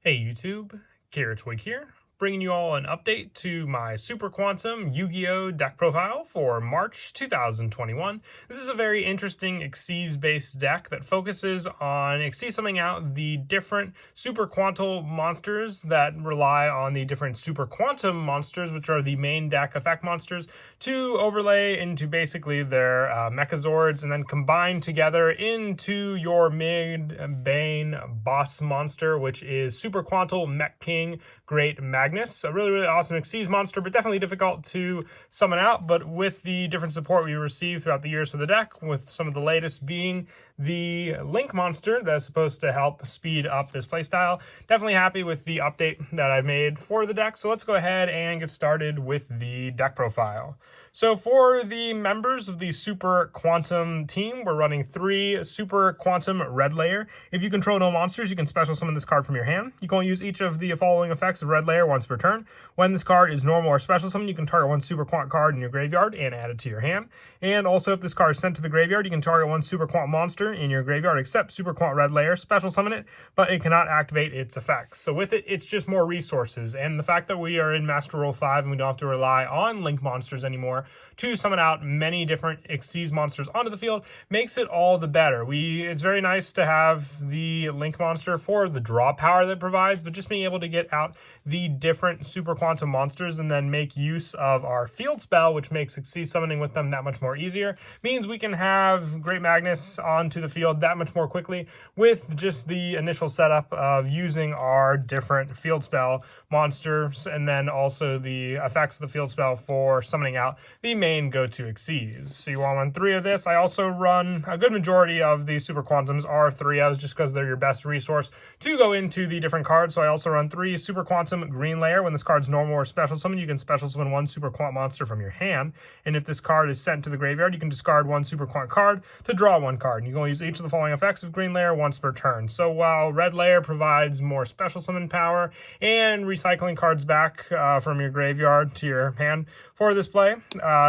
Hey YouTube, Twig here, bringing you all an update to my Super Quantum Yu-Gi-Oh! Deck profile for March 2021. This is a very interesting Xyz-based deck that focuses on summing out the different Super Quantum monsters that rely on the different Super Quantum monsters, which are the main deck effect monsters, to overlay into basically their Mechazords and then combine together into your mid-bane boss monster, which is Super Quantum Mech King Great Magnus. A really awesome Xyz monster, but definitely difficult to summon out. But with the different support we received throughout the years for the deck, with some of the latest being the Link monster that's supposed to help speed up this playstyle, definitely happy with the update that I've made for the deck. So let's go ahead and get started with the deck profile. So for the members of the Super Quantum team, we're running 3 Super Quantum Red Layer. If you control no monsters, you can special summon this card from your hand. You can only use each of the following effects of Red Layer once per turn. When this card is normal or special summon, you can target 1 Super Quant card in your graveyard and add it to your hand. And also, if this card is sent to the graveyard, you can target 1 Super Quant monster in your graveyard except Super Quant Red Layer, special summon it, but it cannot activate its effects. So with it, it's just more resources. And the fact that we are in Master Rule 5 and we don't have to rely on Link monsters anymore to summon out many different Xyz monsters onto the field makes it all the better. It's very nice to have the Link monster for the draw power that it provides, but just being able to get out the different Super Quantum monsters and then make use of our field spell, which makes Xyz summoning with them that much more easier, means we can have Great Magnus onto the field that much more quickly with just the initial setup of using our different field spell monsters and then also the effects of the field spell for summoning out the main go-to Xyz. So you want to run 3 of this. I also run a good majority of the Super Quantums are 3Os just because they're your best resource to go into the different cards. So I also run 3 Super Quantum Green Layer. When this card's normal or special summon, you can special summon 1 Super Quant monster from your hand. And if this card is sent to the graveyard, you can discard 1 Super Quant card to draw 1 card. And you can only use each of the following effects of Green Layer once per turn. So while Red Layer provides more special summon power and recycling cards back from your graveyard to your hand for this play,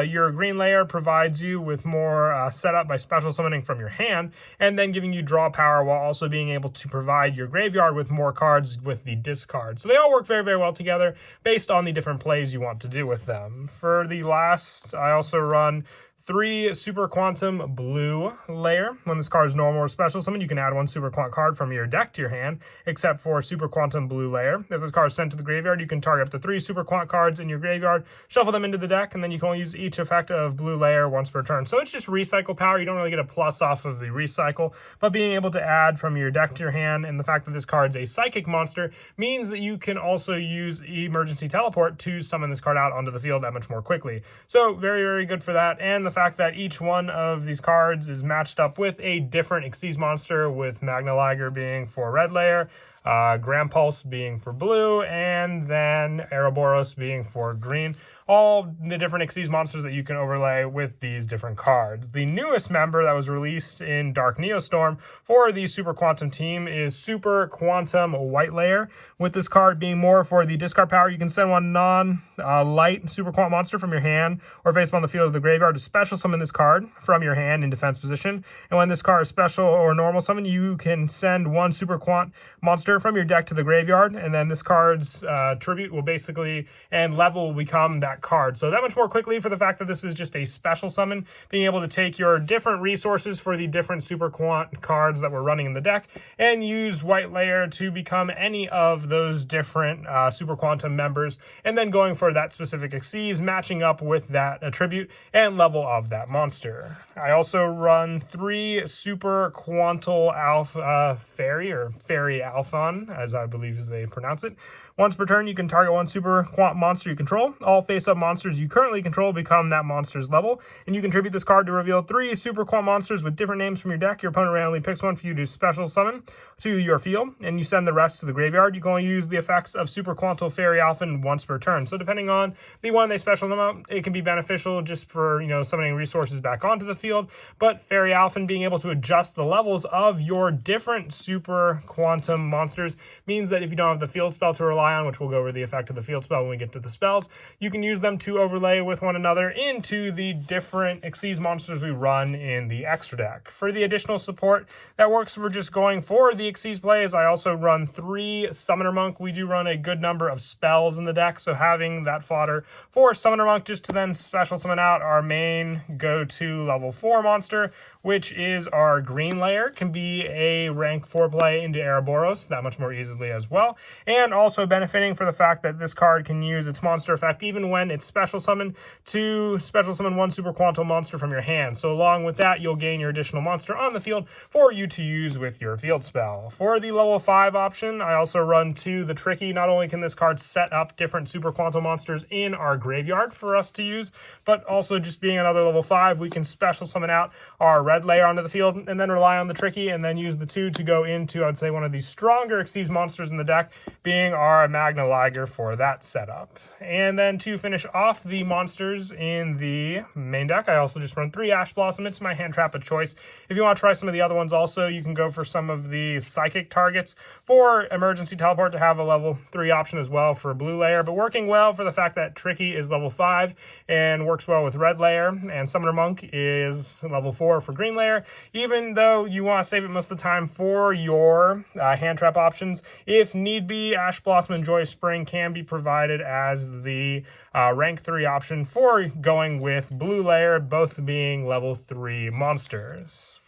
your Green Layer provides you with more setup by special summoning from your hand and then giving you draw power while also being able to provide your graveyard with more cards with the discard. So they all work very, very well together based on the different plays you want to do with them. For the last, I also run 3 Super Quantum Blue Layer. When this card is normal or special summon, you can add 1 Super Quant card from your deck to your hand, except for Super Quantum Blue Layer. If this card is sent to the graveyard, you can target up to 3 Super Quant cards in your graveyard, shuffle them into the deck, and then you can only use each effect of Blue Layer once per turn. So it's just recycle power. You don't really get a plus off of the recycle, but being able to add from your deck to your hand, and the fact that this card's a psychic monster means that you can also use emergency teleport to summon this card out onto the field that much more quickly. So very, very good for that. And the fact that each one of these cards is matched up with a different Xyz monster, with Magna Liger being for Red Layer, Grand Pulse being for blue, and then Ouroboros being for green. All the different Xyz monsters that you can overlay with these different cards. The newest member that was released in Dark Neostorm for the Super Quantum team is Super Quantum White Layer. With this card being more for the discard power, you can send 1 non-light Super Quant monster from your hand or face on the field of the graveyard to special summon this card from your hand in defense position. And when this card is special or normal summon, you can send 1 Super Quant monster from your deck to the graveyard, and then this card's tribute will basically and level will become that card. So that much more quickly for the fact that this is just a special summon, being able to take your different resources for the different Super Quant cards that we're running in the deck and use White Layer to become any of those different Super Quantum members, and then going for that specific Xyz, matching up with that attribute and level of that monster. I also run 3 Super Quantal Alpha Fairy, or Fairy Alphon, as I believe as they pronounce it. Once per turn, you can target 1 Super Quant monster you control. All face-up monsters you currently control become that monster's level, and you contribute this card to reveal 3 Super Quant monsters with different names from your deck. Your opponent randomly picks one for you to special summon to your field, and you send the rest to the graveyard. You can only use the effects of Super Quantal Fairy Alpha once per turn. So depending on the one they special them out, it can be beneficial just for, summoning resources back onto the field. But Fairy Alpha being able to adjust the levels of your different Super Quantum monsters means that if you don't have the field spell to rely on, which we'll go over the effect of the field spell when we get to the spells, you can use use them to overlay with one another into the different Xyz monsters we run in the extra deck. For the additional support that works for just going for the Xyz plays, I also run 3 Summoner Monk. We do run a good number of spells in the deck, so having that fodder for Summoner Monk just to then special summon out our main go-to level 4 monster, which is our green layer, can be a rank 4 play into Ouroboros that much more easily as well, and also benefiting for the fact that this card can use its monster effect even when it's special summoned to special summon 1 Super Quantum monster from your hand. So along with that, you'll gain your additional monster on the field for you to use with your field spell. For the level 5 option, I also run 2 the Tricky. Not only can this card set up different Super Quantum monsters in our graveyard for us to use, but also just being another level 5, we can special summon out our red layer onto the field and then rely on the Tricky and then use the 2 to go into, I'd say, one of the stronger Xyz monsters in the deck, being our Magna Liger for that setup. And then to finish off the monsters in the main deck, I also just run 3 Ash Blossom. It's my hand trap of choice. If you want to try some of the other ones also, you can go for some of the psychic targets for emergency teleport to have a level 3 option as well for blue layer, but working well for the fact that Tricky is level 5 and works well with red layer, and Summoner Monk is level 4 for green layer. Even though you want to save it most of the time for your hand trap options, if need be, Ash Blossom and Joyous Spring can be provided as the rank 3 option for going with blue layer, both being level 3 monsters.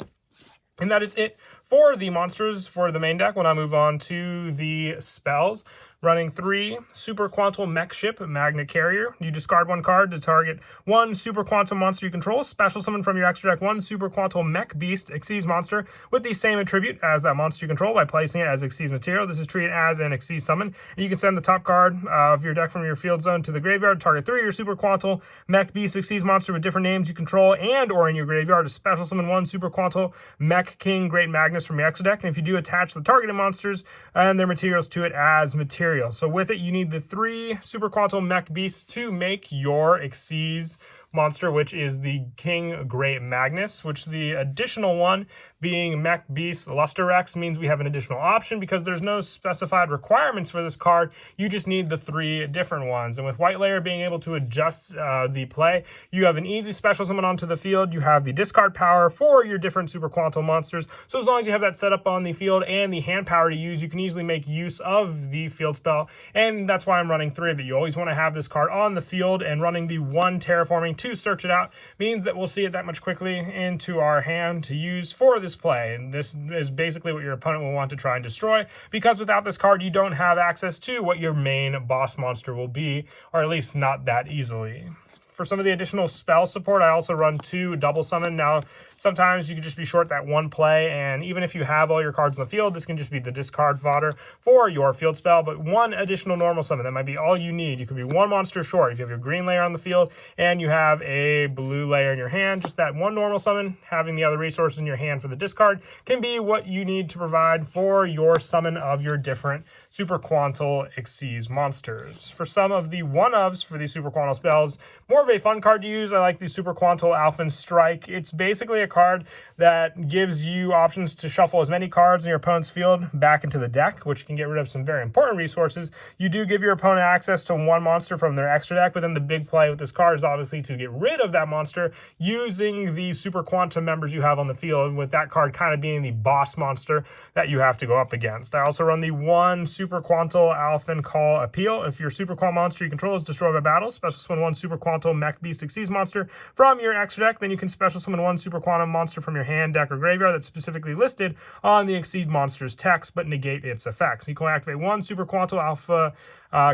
And that is it for the monsters for the main deck. When I move on to the spells, running 3 Super Quantum Mech Ship Magna Carrier. You discard 1 card to target 1 Super Quantum monster you control. Special summon from your extra deck 1 Super Quantum Mech Beast Xyz monster with the same attribute as that monster you control by placing it as Xyz material. This is treated as an Xyz summon. And you can send the top card of your deck from your field zone to the graveyard. Target 3 of your Super Quantum Mech Beast Xyz monster with different names you control and or in your graveyard to special summon 1 Super Quantum Mech King Great Magnus from your extra deck. And if you do, attach the targeted monsters and their materials to it as material. So with it, you need the 3 Super Quantum Mech Beasts to make your Xyz monster, which is the King Great Magnus, which the additional one being Mech Beast Luster Rex means we have an additional option because there's no specified requirements for this card. You just need the 3 different ones. And with White Layer being able to adjust the play, you have an easy special summon onto the field. You have the discard power for your different Super Quantum monsters. So as long as you have that set up on the field and the hand power to use, you can easily make use of the field spell. And that's why I'm running 3 of it. You always want to have this card on the field, and running the 1 Terraforming to search it out means that we'll see it that much quickly into our hand to use for this play. And this is basically what your opponent will want to try and destroy, because without this card you don't have access to what your main boss monster will be, or at least not that easily. For some of the additional spell support, I also run 2 double summon. Now, sometimes you can just be short that 1 play, and even if you have all your cards in the field, this can just be the discard fodder for your field spell, but 1 additional normal summon, that might be all you need. You could be 1 monster short. If you have your green layer on the field and you have a blue layer in your hand, just that 1 normal summon, having the other resources in your hand for the discard, can be what you need to provide for your summon of your different Super Quantal Xyz monsters. For some of the 1-ofs for these Super Quantal spells, more of a fun card to use, I like the Super Quantal Alphen Strike. It's basically a card that gives you options to shuffle as many cards in your opponent's field back into the deck, which can get rid of some very important resources. You do give your opponent access to 1 monster from their extra deck, but then the big play with this card is obviously to get rid of that monster using the Super Quantum members you have on the field, with that card kind of being the boss monster that you have to go up against. I also run the 1 Super Quantal Alphen Call Appeal. If your Super Quantum monster you control is destroyed by battle, special summon 1 Super Quantal Mech Beast Xyz monster from your extra deck. Then you can special summon 1 Super Quantum monster from your hand, deck, or graveyard that's specifically listed on the Xyz monster's text, but negate its effects. You can activate 1 Super Quantal Alpha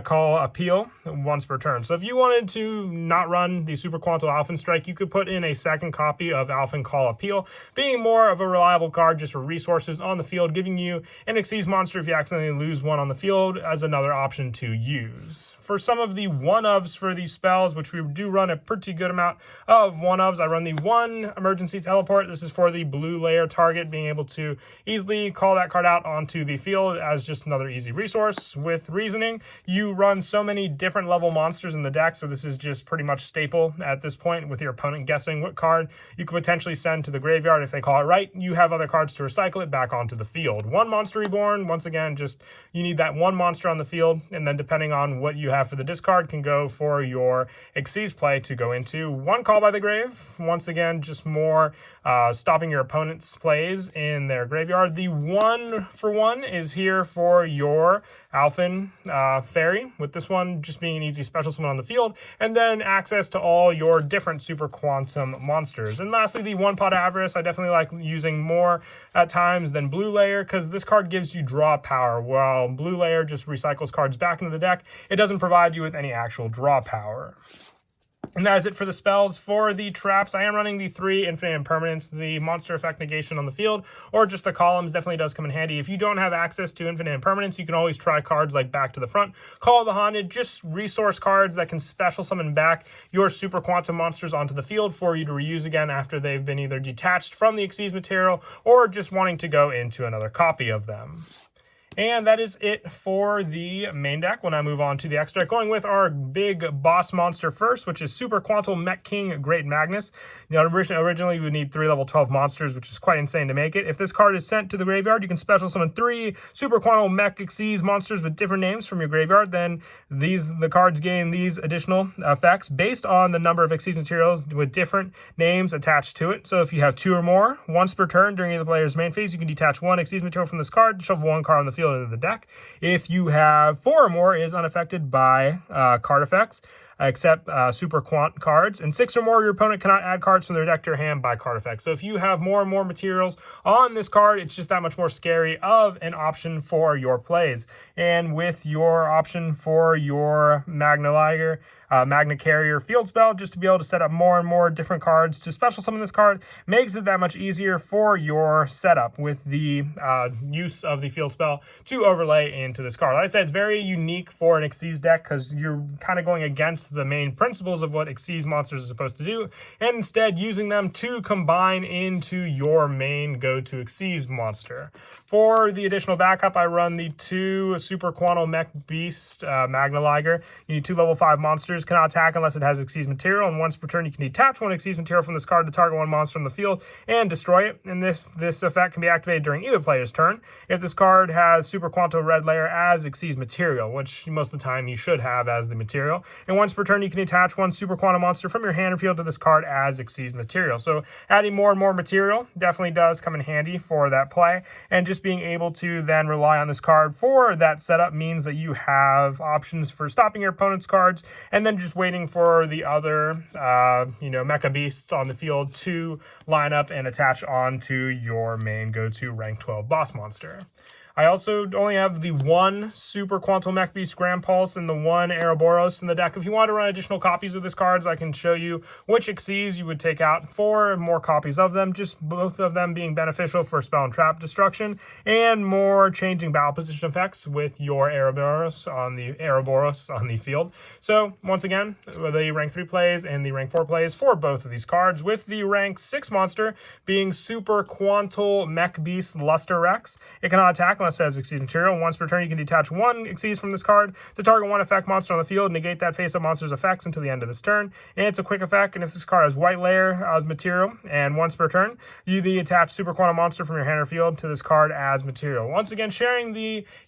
Call Appeal once per turn. So if you wanted to not run the Super Quantal Alphen Strike, you could put in a second copy of Alphen Call Appeal, being more of a reliable card just for resources on the field, giving you an Xyz monster if you accidentally lose 1 on the field as another option to use. For some of the 1-ofs for these spells, which we do run a pretty good amount of 1-ofs, I run the 1 Emergency Teleport. This is for the blue layer target, being able to easily call that card out onto the field as just another easy resource. With Reasoning, You run so many different level monsters in the deck, so this is just pretty much staple at this point, with your opponent guessing what card you could potentially send to the graveyard. If they call it right, you have other cards to recycle it back onto the field. One monster reborn, once again, just you need that one monster on the field, and then depending on what you have for the discard, can go for your Xyz play to go into one Call by the Grave. Once again, just more stopping your opponent's plays in their graveyard. The 1-for-1 is here for your Alphen Fairy, with this one just being an easy special summon on the field, and then access to all your different Super Quantum monsters. And lastly, the 1-Pot Avarice, I definitely like using more at times than Blue Layer, because this card gives you draw power, while Blue Layer just recycles cards back into the deck. It doesn't provide you with any actual draw power. And that is it for the spells. For the traps, I am running the 3 Infinite Impermanence. The monster effect negation on the field, or just the columns, definitely does come in handy. If you don't have access to Infinite Impermanence, you can always try cards like Back to the Front, Call of the Haunted, just resource cards that can special summon back your Super Quantum monsters onto the field for you to reuse again after they've been either detached from the Xyz material or just wanting to go into another copy of them. And that is it for the main deck. When I move on to the extra deck, going with our big boss monster first, which is Super Quantum Mech King Great Magnus. You know, originally we would need 3 level 12 monsters, which is quite insane to make it. If this card is sent to the graveyard, you can special summon 3 Super Quantum Mech Xyz monsters with different names from your graveyard. Then the cards gain these additional effects based on the number of Xyz materials with different names attached to it. So if you have 2 or more, once per turn during the player's main phase, you can detach 1 Xyz material from this card, shuffle 1 card on the field into the deck. If you have 4 or more, it is unaffected by card effects, except super quant cards, and 6 or more, your opponent cannot add cards from their deck to your hand by card effects. So if you have more and more materials on this card, it's just that much more scary of an option for your plays. And with your option for your Magna Carrier field spell, just to be able to set up more and more different cards to special summon this card, makes it that much easier for your setup with the use of the field spell to overlay into this card. Like I said, it's very unique for an Xyz deck because you're kind of going against the main principles of what Xyz monsters are supposed to do, and instead using them to combine into your main go-to Xyz monster. For the additional backup, I run the 2 Super Quantum Mech Beast Magna Liger. You need 2 level 5 monsters. Cannot attack unless it has Xyz material, and once per turn you can detach 1 Xyz material from this card to target 1 monster on the field and destroy it. And this effect can be activated during either player's turn if this card has Super Quantum Red Layer as Xyz material, which most of the time you should have as the material. And once per turn you can attach 1 Super Quantum monster from your hand or field to this card as Xyz material. So adding more and more material definitely does come in handy for that play, and just being able to then rely on this card for that setup means that you have options for stopping your opponent's cards and then just waiting for the other, Mecha Beasts on the field to line up and attach onto your main go-to rank 12 boss monster. I also only have the 1 Super Quantum Mech Beast Grand Pulse and the 1 Ouroboros in the deck. If you want to run additional copies of this cards, I can show you which Xyz you would take out for more copies of them, just both of them being beneficial for spell and trap destruction, and more changing battle position effects with your Ouroboros on the field. So once again, the rank 3 plays and the rank 4 plays for both of these cards, with the rank 6 monster being Super Quantum Mech Beast Luster Rex. It cannot attack unless it has Xyz material. Once per turn, you can detach 1 Xyz from this card to target 1 effect monster on the field, negate that face-up monster's effects until the end of this turn. And it's a quick effect, and if this card has white layer as material, and once per turn, you attach Super Quantum monster from your hand or field to this card as material. Once again, sharing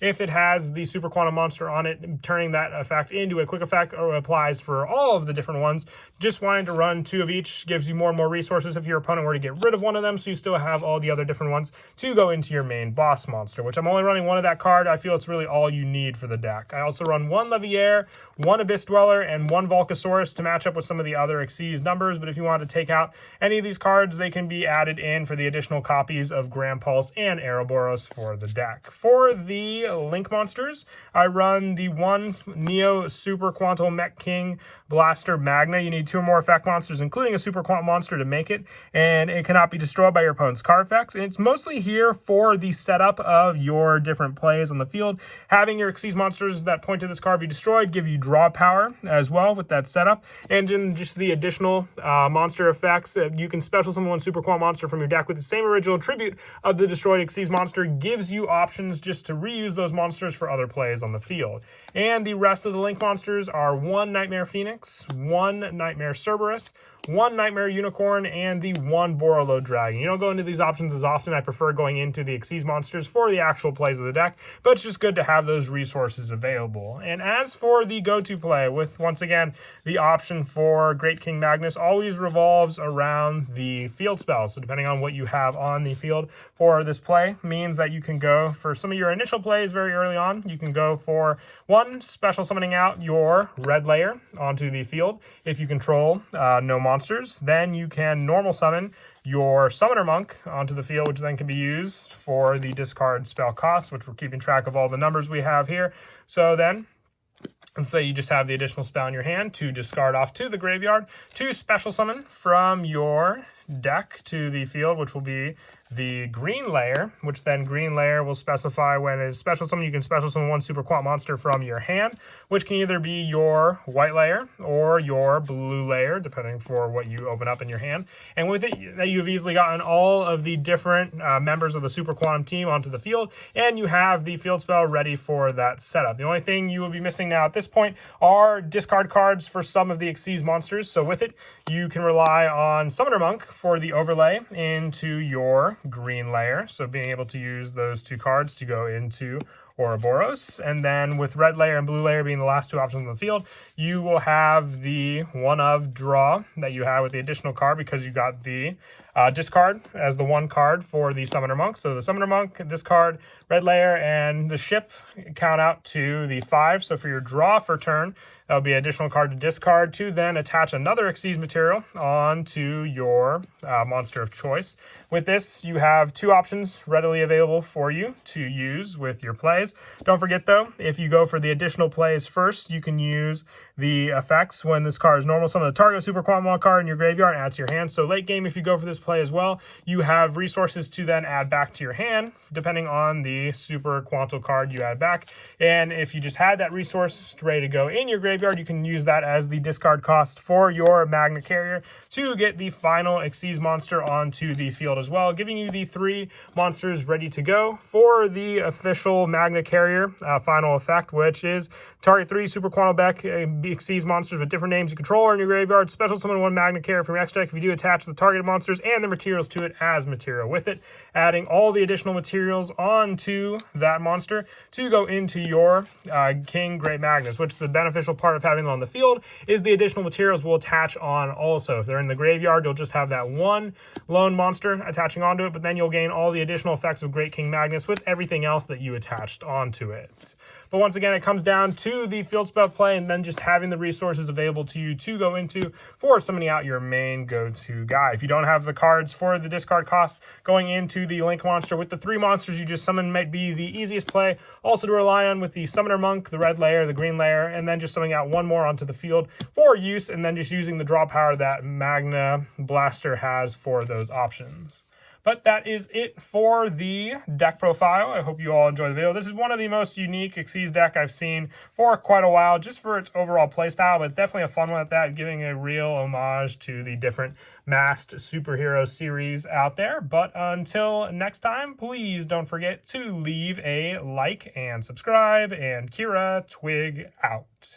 if it has the Super Quantum monster on it, turning that effect into a quick effect applies for all of the different ones. Just wanting to run 2 of each gives you more and more resources if your opponent were to get rid of one of them, so you still have all the other different ones to go into your main boss monster, which I'm only running 1 of that card. I feel it's really all you need for the deck. I also run 1 Leviair, 1 Abyss Dweller, and 1 Volcasaurus to match up with some of the other Xyz numbers, but if you want to take out any of these cards, they can be added in for the additional copies of Grand Pulse and Ouroboros for the deck. For the Link monsters, I run the 1 Neo Super Quantum Mech King Blaster Magna. You need 2 or more effect monsters, including a Super Quantum monster, to make it, and it cannot be destroyed by your opponent's card effects. And it's mostly here for the setup of your your different plays on the field. Having your Xyz monsters that point to this card be destroyed give you draw power as well with that setup. And in just the additional monster effects, you can special summon one Super Quant monster from your deck with the same original tribute of the destroyed Xyz monster. Gives you options just to reuse those monsters for other plays on the field. And the rest of the Link monsters are 1 Nightmare Phoenix, 1 Nightmare Cerberus, 1 Nightmare Unicorn, and the 1 Borolo Dragon. You don't go into these options as often. I prefer going into the Xyz monsters for the actual plays of the deck, but it's just good to have those resources available. And as for the go-to play, with, once again, the option for Great King Magnus always revolves around the field spells. So depending on what you have on the field for this play, means that you can go for some of your initial plays very early on. You can go for 1, special summoning out your red layer onto the field. If you control no monsters, then you can normal summon your Summoner Monk onto the field, which then can be used for the discard spell cost, which we're keeping track of all the numbers we have here. So then, let's say you just have the additional spell in your hand to discard off to the graveyard, to special summon from your deck to the field, which will be the green layer, which then green layer will specify when it is special summon, you can special summon 1 Super Quant monster from your hand, which can either be your white layer or your blue layer, depending for what you open up in your hand. And with it, you've easily gotten all of the different members of the Super Quantum team onto the field, and you have the field spell ready for that setup. The only thing you will be missing now at this point are discard cards for some of the Xyz monsters. So with it, you can rely on Summoner Monk for the overlay into your green layer, so being able to use those 2 cards to go into Ouroboros. And then with red layer and blue layer being the last 2 options on the field, you will have the 1 of draw that you have with the additional card because you got the discard as the 1 card for the Summoner Monk. So the Summoner Monk, this card, red layer, and the ship count out to the 5. So for your draw for turn, that'll be an additional card to discard to then attach another Xyz material onto your monster of choice. With this, you have 2 options readily available for you to use with your plays. Don't forget though, if you go for the additional plays first, you can use the effects when this card is normal summon the target Super Quantum card in your graveyard and add to your hand. So late game, if you go for this play as well, you have resources to then add back to your hand, depending on the Super Quantum card you add back. And if you just had that resource ready to go in your graveyard, you can use that as the discard cost for your Magna Carrier to get the final Xyz monster onto the field as well, giving you the 3 monsters ready to go for the official Magna Carrier final effect, which is target 3 Super Quantum Beck Xyz monsters with different names you control are in your graveyard. Special summon 1 Magna Carrier from your extra deck if you do attach the targeted monsters and the materials to it as material with it, adding all the additional materials onto that monster to go into your King Great Magnus, which the beneficial part of having them on the field is the additional materials will attach on also. If they're in the graveyard, you'll just have that 1 lone monster attaching onto it, but then you'll gain all the additional effects of Great King Magnus with everything else that you attached onto it. But once again, it comes down to the field spell play and then just having the resources available to you to go into for summoning out your main go-to guy. If you don't have the cards for the discard cost, going into the Link monster with the 3 monsters you just summoned might be the easiest play. Also to rely on with the Summoner Monk, the red layer, the green layer, and then just summoning out 1 more onto the field for use, and then just using the draw power that Magna Blaster has for those options. But that is it for the deck profile. I hope you all enjoyed the video. This is one of the most unique Xyz deck I've seen for quite a while, just for its overall playstyle, but it's definitely a fun one at that, giving a real homage to the different masked superhero series out there. But until next time, please don't forget to leave a like and subscribe, and Kira Twig out.